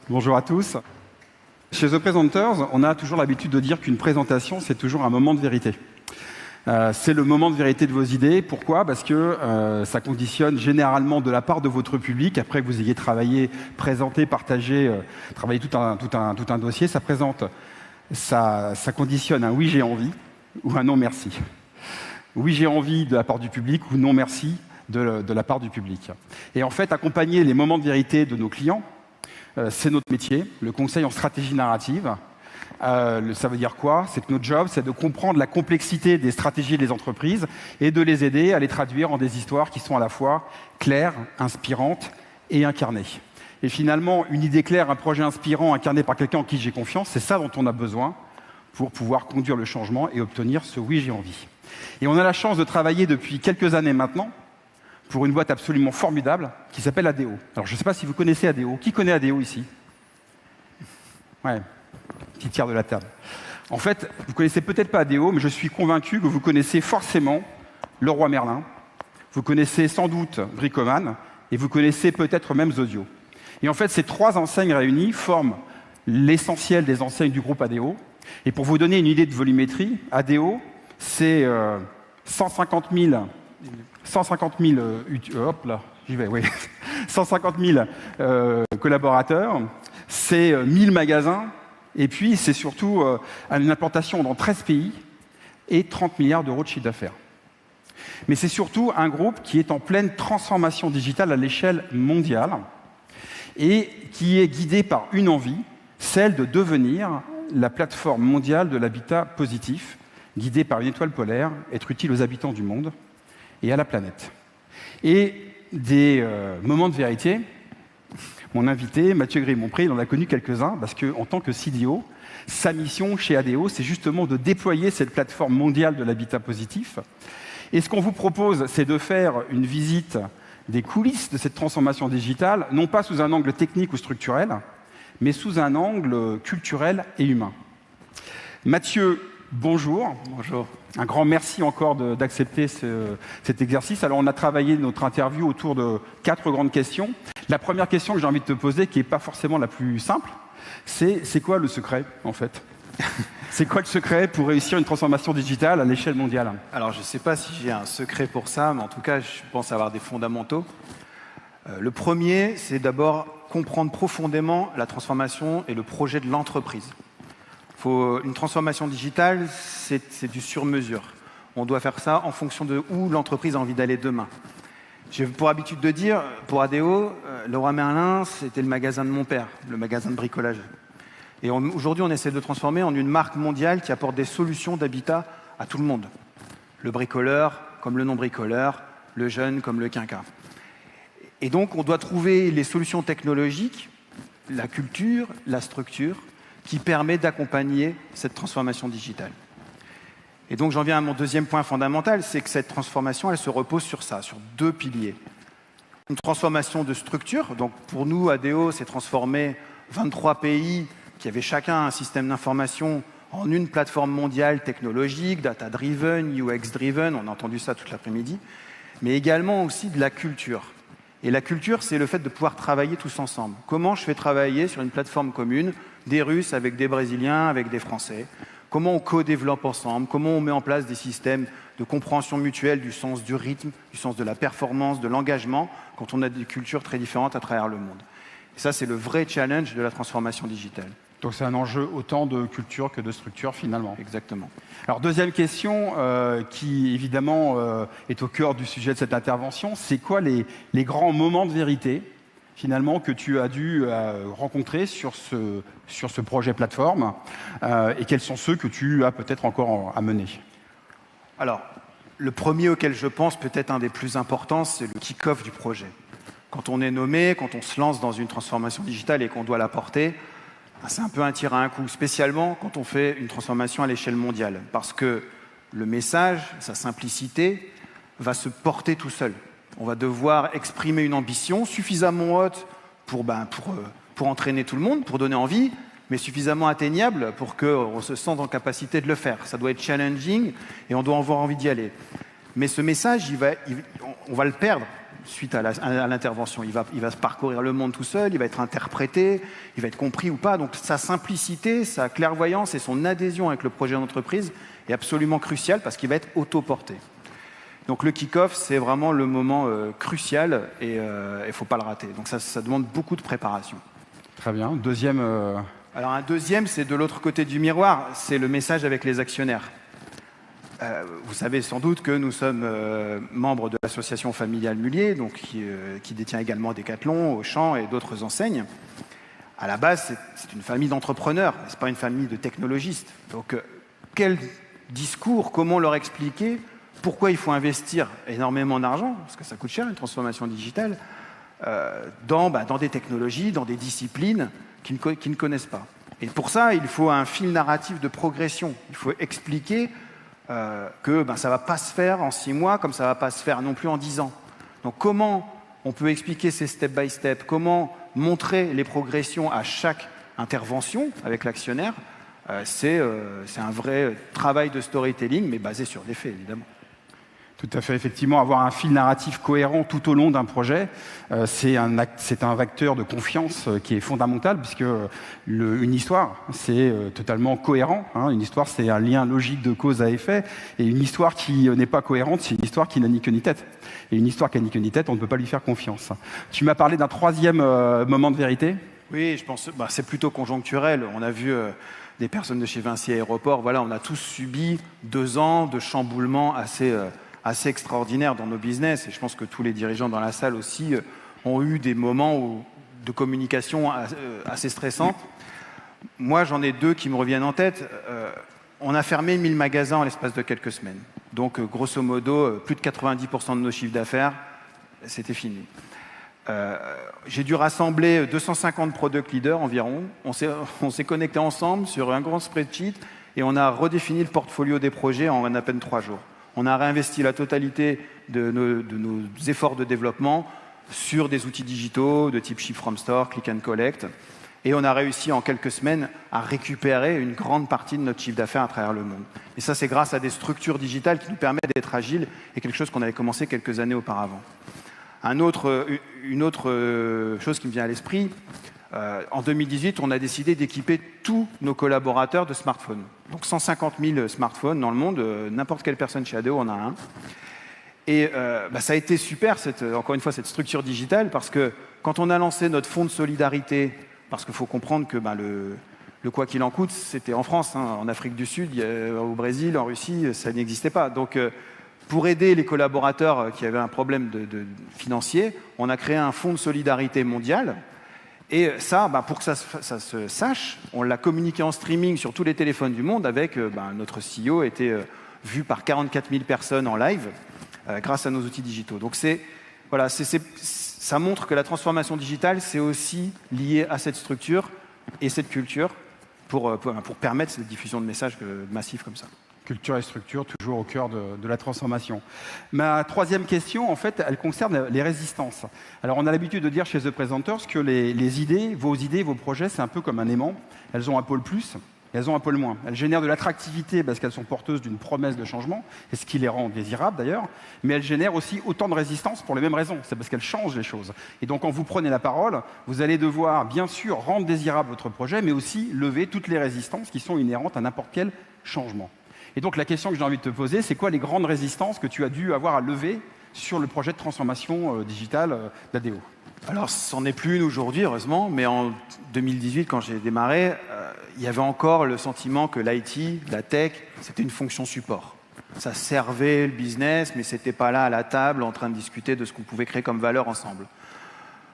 Bonjour à tous. Chez The Presenters, on a toujours l'habitude de dire qu'une présentation, c'est toujours un moment de vérité. C'est le moment de vérité de vos idées. Pourquoi? Parce que ça conditionne généralement de la part de votre public, après que vous ayez travaillé, présenté, partagé, travaillé tout un dossier, ça conditionne un oui j'ai envie ou un non merci. Oui j'ai envie de la part du public ou non merci de la part du public. Et en fait, accompagner les moments de vérité de nos clients, c'est notre métier, le conseil en stratégie narrative. Ça veut dire quoi? C'est que notre job, c'est de comprendre la complexité des stratégies des entreprises et de les aider à les traduire en des histoires qui sont à la fois claires, inspirantes et incarnées. Et finalement, une idée claire, un projet inspirant, incarné par quelqu'un en qui j'ai confiance, c'est ça dont on a besoin pour pouvoir conduire le changement et obtenir ce oui, j'ai envie. Et on a la chance de travailler depuis quelques années maintenant pour une boîte absolument formidable qui s'appelle ADO. Alors, je ne sais pas si vous connaissez ADO. Qui connaît ADO ici? Ouais, petit tiers de la table. En fait, vous ne connaissez peut-être pas ADO, mais je suis convaincu que vous connaissez forcément Leroy Merlin, vous connaissez sans doute Bricoman, et vous connaissez peut-être même Zodio. Et en fait, ces trois enseignes réunies forment l'essentiel des enseignes du groupe ADO. Et pour vous donner une idée de volumétrie, ADO, c'est 150 000 collaborateurs, c'est 1000 magasins, et puis c'est surtout une implantation dans 13 pays et 30 milliards d'euros de chiffre d'affaires. Mais c'est surtout un groupe qui est en pleine transformation digitale à l'échelle mondiale et qui est guidé par une envie, celle de devenir la plateforme mondiale de l'habitat positif, guidée par une étoile polaire, être utile aux habitants du monde et à la planète. Et des moments de vérité, mon invité, Mathieu Grimont-Pré, il en a connu quelques-uns, parce qu'en tant que CDO, sa mission chez ADO, c'est justement de déployer cette plateforme mondiale de l'habitat positif. Et ce qu'on vous propose, c'est de faire une visite des coulisses de cette transformation digitale, non pas sous un angle technique ou structurel, mais sous un angle culturel et humain. Mathieu, bonjour. Bonjour. Un grand merci encore d'accepter cet exercice. Alors, on a travaillé notre interview autour de 4 grandes questions. La première question que j'ai envie de te poser, qui n'est pas forcément la plus simple, c'est quoi le secret, en fait? C'est quoi le secret pour réussir une transformation digitale à l'échelle mondiale? Alors, je ne sais pas si j'ai un secret pour ça, mais en tout cas, je pense avoir des fondamentaux. Le premier, c'est d'abord comprendre profondément la transformation et le projet de l'entreprise. Une transformation digitale, c'est du sur-mesure. On doit faire ça en fonction de où l'entreprise a envie d'aller demain. J'ai pour habitude de dire, pour ADO, Leroy Merlin, c'était le magasin de mon père, le magasin de bricolage. Et aujourd'hui, on essaie de le transformer en une marque mondiale qui apporte des solutions d'habitat à tout le monde. Le bricoleur comme le non-bricoleur, le jeune comme le quinquin. Et donc, on doit trouver les solutions technologiques, la culture, la structure, qui permet d'accompagner cette transformation digitale. Et donc, j'en viens à mon deuxième point fondamental, c'est que cette transformation, elle se repose sur ça, sur 2 piliers. Une transformation de structure. Donc, pour nous, ADO s'est transformé 23 pays qui avaient chacun un système d'information en une plateforme mondiale technologique, data-driven, UX-driven, on a entendu ça toute l'après-midi, mais également aussi de la culture. Et la culture, c'est le fait de pouvoir travailler tous ensemble. Comment je fais travailler sur une plateforme commune des Russes avec des Brésiliens, avec des Français? Comment on co-développe ensemble? Comment on met en place des systèmes de compréhension mutuelle du sens du rythme, du sens de la performance, de l'engagement, quand on a des cultures très différentes à travers le monde? Et ça, c'est le vrai challenge de la transformation digitale. Donc c'est un enjeu autant de culture que de structure, finalement. Exactement. Alors, deuxième question, qui évidemment est au cœur du sujet de cette intervention, c'est quoi les grands moments de vérité, finalement, que tu as dû rencontrer sur ce projet plateforme, et quels sont ceux que tu as peut-être encore à mener? Alors, le premier auquel je pense, peut-être un des plus importants, c'est le kick-off du projet. Quand on est nommé, quand on se lance dans une transformation digitale et qu'on doit la porter, c'est un peu un tir à un coup, spécialement quand on fait une transformation à l'échelle mondiale. Parce que le message, sa simplicité, va se porter tout seul. On va devoir exprimer une ambition suffisamment haute pour entraîner tout le monde, pour donner envie, mais suffisamment atteignable pour qu'on se sente en capacité de le faire. Ça doit être challenging et on doit avoir envie d'y aller. Mais ce message, on va le perdre suite à l'intervention. Il va se parcourir le monde tout seul, il va être interprété, il va être compris ou pas. Donc sa simplicité, sa clairvoyance et son adhésion avec le projet d'entreprise est absolument crucial parce qu'il va être autoporté. Donc le kick-off, c'est vraiment le moment crucial et il ne faut pas le rater. Donc ça demande beaucoup de préparation. Très bien. Deuxième... Alors un deuxième, c'est de l'autre côté du miroir, c'est le message avec les actionnaires. Vous savez sans doute que nous sommes membres de l'association familiale Mullier, donc qui détient également Decathlon, Auchan et d'autres enseignes. À la base, c'est une famille d'entrepreneurs, ce n'est pas une famille de technologistes. Donc quel discours, comment leur expliquer pourquoi il faut investir énormément d'argent, parce que ça coûte cher une transformation digitale, dans des technologies, dans des disciplines qui ne connaissent pas. Et pour ça, il faut un fil narratif de progression. Il faut expliquer que ça ne va pas se faire en 6 mois, comme ça ne va pas se faire non plus en 10 ans. Donc comment on peut expliquer ces step by step, comment montrer les progressions à chaque intervention avec l'actionnaire, c'est un vrai travail de storytelling, mais basé sur des faits, évidemment. Tout à fait, effectivement, avoir un fil narratif cohérent tout au long d'un projet, c'est un vecteur de confiance qui est fondamental, puisque une histoire, c'est totalement cohérent. Hein. Une histoire, c'est un lien logique de cause à effet, et une histoire qui n'est pas cohérente, c'est une histoire qui n'a ni queue ni tête. Et une histoire qui n'a ni queue ni tête, on ne peut pas lui faire confiance. Tu m'as parlé d'un troisième moment de vérité ? Oui, je pense que c'est plutôt conjoncturel. On a vu des personnes de chez Vinci Aéroport, voilà, on a tous subi 2 ans de chamboulement assez extraordinaire dans nos business, et je pense que tous les dirigeants dans la salle aussi ont eu des moments de communication assez stressants. Moi, j'en ai 2 qui me reviennent en tête. On a fermé 1000 magasins en l'espace de quelques semaines. Donc, grosso modo, plus de 90% de nos chiffres d'affaires, c'était fini. J'ai dû rassembler 250 product leaders environ. On s'est connectés ensemble sur un grand spreadsheet et on a redéfini le portfolio des projets en à peine 3 jours. On a réinvesti la totalité de nos efforts de développement sur des outils digitaux de type Ship from Store, Click and Collect. Et on a réussi en quelques semaines à récupérer une grande partie de notre chiffre d'affaires à travers le monde. Et ça, c'est grâce à des structures digitales qui nous permettent d'être agiles et quelque chose qu'on avait commencé quelques années auparavant. Une autre chose qui me vient à l'esprit, en 2018, on a décidé d'équiper tous nos collaborateurs de smartphones. Donc 150 000 smartphones dans le monde, n'importe quelle personne chez ADO en a un. Et ça a été super, encore une fois, cette structure digitale, parce que quand on a lancé notre fonds de solidarité, parce qu'il faut comprendre que le quoi qu'il en coûte, c'était en France, hein, en Afrique du Sud, au Brésil, en Russie, ça n'existait pas. Donc pour aider les collaborateurs qui avaient un problème financier, on a créé un fonds de solidarité mondial. Et ça, pour que ça se sache, on l'a communiqué en streaming sur tous les téléphones du monde avec notre CEO a été vu par 44 000 personnes en live grâce à nos outils digitaux. Donc ça montre que la transformation digitale, c'est aussi lié à cette structure et cette culture pour permettre cette diffusion de messages massifs comme ça. Culture et structure, toujours au cœur de la transformation. Ma troisième question, en fait, elle concerne les résistances. Alors, on a l'habitude de dire chez The Presenters que les idées, vos projets, c'est un peu comme un aimant. Elles ont un pôle plus, et elles ont un pôle moins. Elles génèrent de l'attractivité parce qu'elles sont porteuses d'une promesse de changement, et ce qui les rend désirables d'ailleurs, mais elles génèrent aussi autant de résistance pour les mêmes raisons. C'est parce qu'elles changent les choses. Et donc, quand vous prenez la parole, vous allez devoir, bien sûr, rendre désirable votre projet, mais aussi lever toutes les résistances qui sont inhérentes à n'importe quel changement. Et donc la question que j'ai envie de te poser, c'est quoi les grandes résistances que tu as dû avoir à lever sur le projet de transformation digitale d'ADO ? Alors, c'en est plus une aujourd'hui, heureusement, mais en 2018, quand j'ai démarré, il y avait encore le sentiment que l'IT, la tech, c'était une fonction support. Ça servait le business, mais c'était pas là à la table en train de discuter de ce qu'on pouvait créer comme valeur ensemble.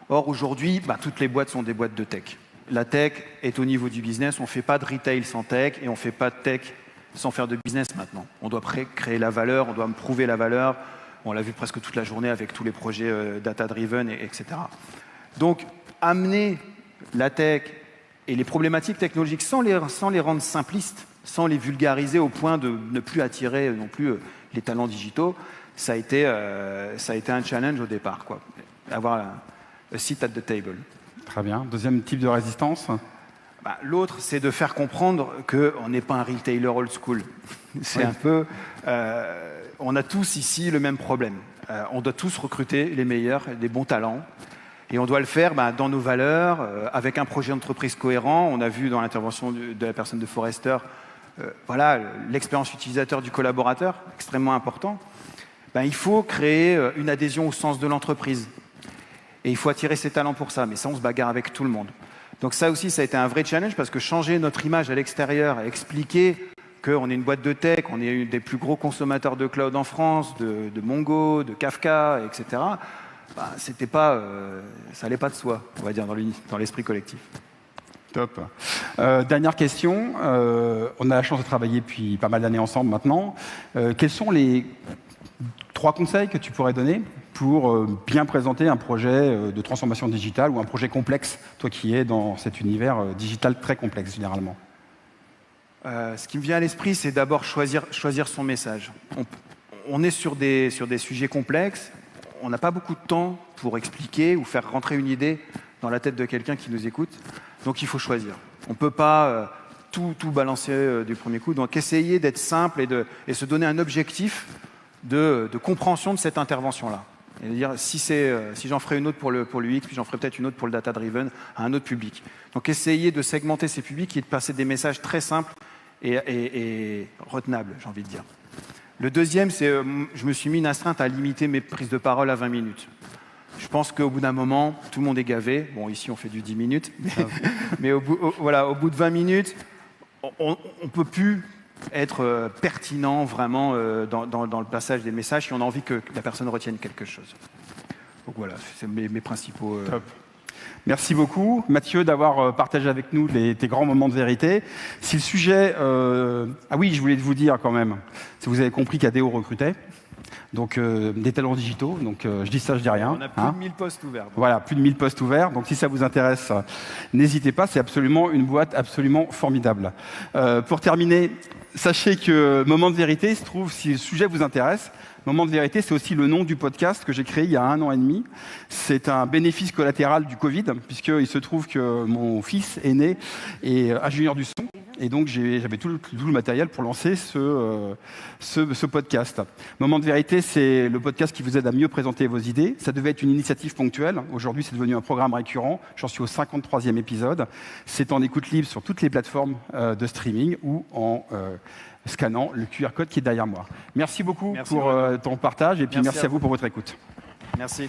Or, aujourd'hui, toutes les boîtes sont des boîtes de tech. La tech est au niveau du business, on ne fait pas de retail sans tech et on ne fait pas de tech sans faire de business maintenant. On doit créer la valeur, on doit me prouver la valeur. On l'a vu presque toute la journée avec tous les projets data-driven, etc. Donc, amener la tech et les problématiques technologiques sans les rendre simplistes, sans les vulgariser au point de ne plus attirer non plus les talents digitaux, ça a été un challenge au départ, quoi. Avoir a seat at the table. Très bien. Deuxième type de résistance ? L'autre, c'est de faire comprendre qu'on n'est pas un retailer old school. C'est un peu... on a tous ici le même problème. On doit tous recruter les meilleurs, les bons talents. Et on doit le faire dans nos valeurs, avec un projet d'entreprise cohérent. On a vu dans l'intervention de la personne de Forrester, l'expérience utilisateur du collaborateur, extrêmement important. Il faut créer une adhésion au sens de l'entreprise. Et il faut attirer ses talents pour ça. Mais ça, on se bagarre avec tout le monde. Donc ça aussi, ça a été un vrai challenge parce que changer notre image à l'extérieur, expliquer qu'on est une boîte de tech, on est une des plus gros consommateurs de cloud en France, de Mongo, de Kafka, etc., ça n'allait pas de soi, on va dire, dans l'esprit collectif. Top. Dernière question. On a la chance de travailler depuis pas mal d'années ensemble maintenant. Quels sont les 3 conseils que tu pourrais donner pour bien présenter un projet de transformation digitale ou un projet complexe, toi qui es dans cet univers digital très complexe généralement? Ce qui me vient à l'esprit, c'est d'abord choisir son message. On est sur des sujets complexes. On n'a pas beaucoup de temps pour expliquer ou faire rentrer une idée dans la tête de quelqu'un qui nous écoute. Donc il faut choisir. On ne peut pas tout balancer du premier coup. Donc essayer d'être simple et se donner un objectif de compréhension de cette intervention-là. Et dire si j'en ferai une autre pour le UX, puis j'en ferai peut-être une autre pour le data-driven à un autre public. Donc essayer de segmenter ces publics et de passer des messages très simples et retenables, j'ai envie de dire. Le deuxième, c'est je me suis mis une astreinte à limiter mes prises de parole à 20 minutes. Je pense qu'au bout d'un moment, tout le monde est gavé. Bon, ici, on fait du 10 minutes. Mais au bout de 20 minutes, on ne peut plus être pertinent vraiment dans le passage des messages si on a envie que la personne retienne quelque chose. Donc voilà, c'est mes principaux... Top. Merci beaucoup, Mathieu, d'avoir partagé avec nous tes grands moments de vérité. Si le sujet... Ah oui, je voulais vous dire quand même, si vous avez compris qu'ADO recrutait, donc des talents digitaux, donc je dis ça, je dis rien. On a plus de 1000 postes ouverts. Donc. Voilà, plus de 1000 postes ouverts, donc si ça vous intéresse, n'hésitez pas, c'est absolument une boîte absolument formidable. Pour terminer, sachez que Moment de vérité se trouve, si le sujet vous intéresse, Moment de vérité, c'est aussi le nom du podcast que j'ai créé il y a 1 an et demi. C'est un bénéfice collatéral du Covid, puisqu'il se trouve que mon fils est né et ingénieur du son. Et donc, j'avais tout le matériel pour lancer ce podcast. Moment de vérité, c'est le podcast qui vous aide à mieux présenter vos idées. Ça devait être une initiative ponctuelle. Aujourd'hui, c'est devenu un programme récurrent. J'en suis au 53e épisode. C'est en écoute libre sur toutes les plateformes de streaming ou en scannant le QR code qui est derrière moi. Merci beaucoup pour ton partage et puis merci à vous pour votre écoute. Merci.